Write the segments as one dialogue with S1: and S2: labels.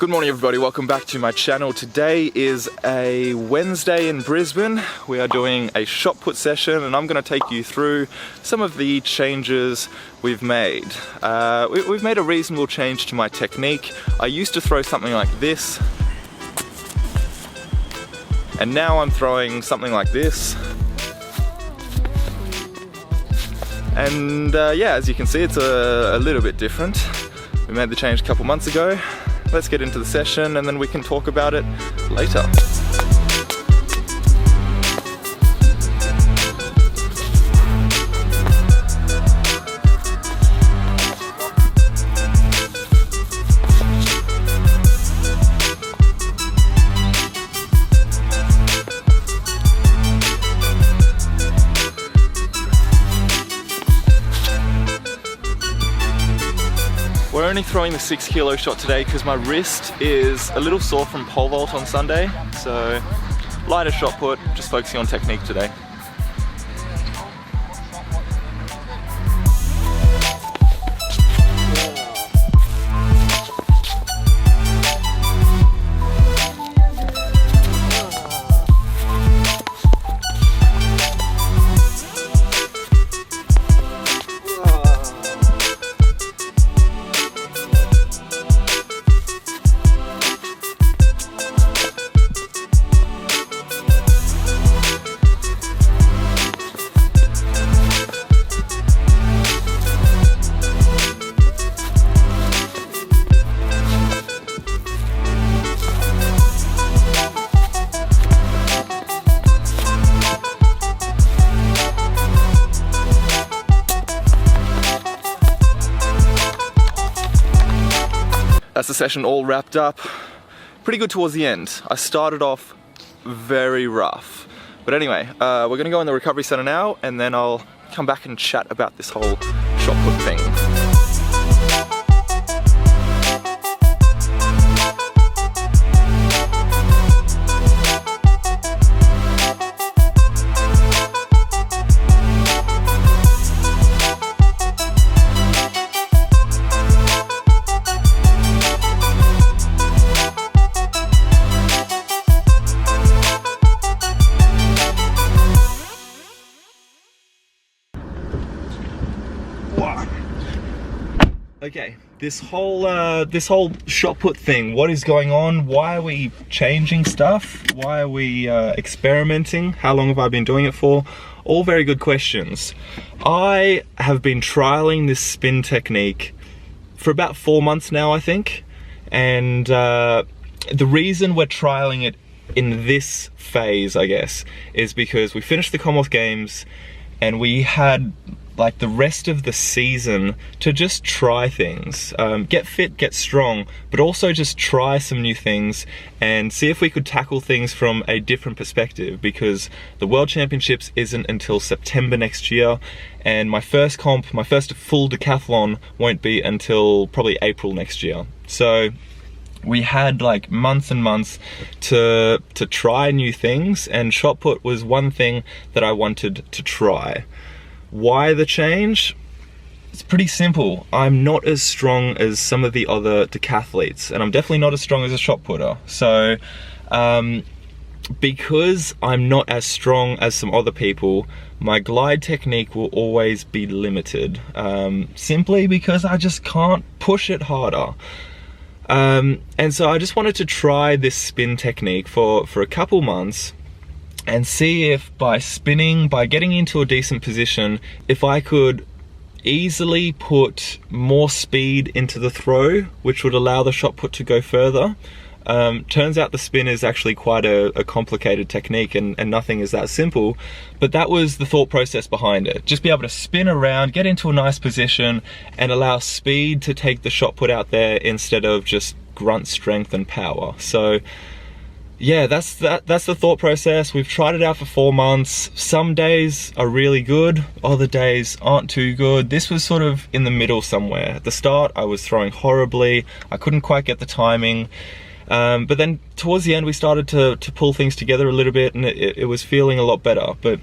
S1: Good morning everybody, welcome back to my channel. Today is a Wednesday in Brisbane. We are doing a shot put session and I'm going to take you through some of the changes we've made. We've made a reasonable change to my technique. I used to throw something like this, and now I'm throwing something like this. And yeah, as you can see, it's a little bit different. We made the change a couple months ago. Let's get into the session and then we can talk about it later. We're only throwing the 6 kilo shot today because my wrist is a little sore from pole vault on Sunday, so lighter shot put, just focusing on technique today. That's the session all wrapped up. Pretty good towards the end. I started off very rough. But anyway, we're gonna go in the recovery center now and then I'll come back and chat about this whole shot put thing. Okay, this whole shot put thing, what is going on? Why are we changing stuff? Why are we experimenting? How long have I been doing it for? All very good questions. I have been trialing this spin technique for about 4 months now, I think. And the reason we're trialing it in this phase, I guess, is because we finished the Commonwealth Games and we had like the rest of the season to just try things, get fit, get strong, but also just try some new things and see if we could tackle things from a different perspective, because the World Championships isn't until September next year and my first comp, my first full decathlon won't be until probably April next year. So we had like months and months to try new things, and shot put was one thing that I wanted to try. Why the change? It's pretty simple. I'm not as strong as some of the other decathletes, and I'm definitely not as strong as a shot putter. So because I'm not as strong as some other people, my glide technique will always be limited, simply because I just can't push it harder. And so I just wanted to try this spin technique for a couple months and see if by spinning, by getting into a decent position, if I could easily put more speed into the throw, which would allow the shot put to go further. Turns out the spin is actually quite a complicated technique and nothing is that simple, but that was the thought process behind it. Just be able to spin around, get into a nice position and allow speed to take the shot put out there instead of just grunt strength and power. So yeah, that's the thought process. We've tried it out for 4 months. Some days are really good, other days aren't too good. This was sort of in the middle somewhere. At the start, I was throwing horribly. I couldn't quite get the timing. But then towards the end, we started to pull things together a little bit and it was feeling a lot better. But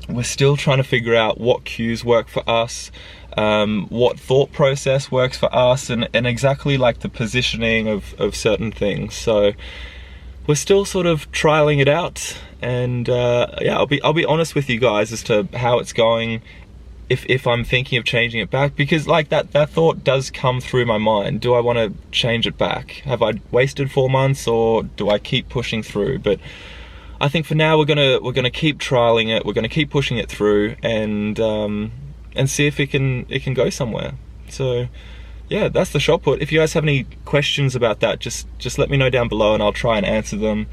S1: we're still trying to figure out what cues work for us, what thought process works for us, and exactly like the positioning of certain things. So we're still sort of trialing it out, and yeah, I'll be honest with you guys as to how it's going, if I'm thinking of changing it back, because like that thought does come through my mind. Do I want to change it back? Have I wasted 4 months, or do I keep pushing through? But I think for now we're gonna keep trialing it. We're gonna keep pushing it through, and see if it can go somewhere. So yeah, that's the shot put. If you guys have any questions about that, just let me know down below, and I'll try and answer them,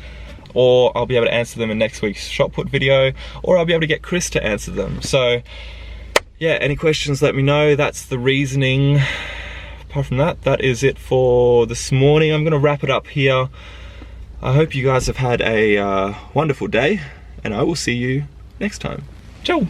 S1: or I'll be able to answer them in next week's shot put video, or I'll be able to get Chris to answer them. So yeah, any questions, let me know. That's the reasoning. Apart from that, that is it for this morning. I'm gonna wrap it up here. I hope you guys have had a wonderful day, and I will see you next time. Ciao.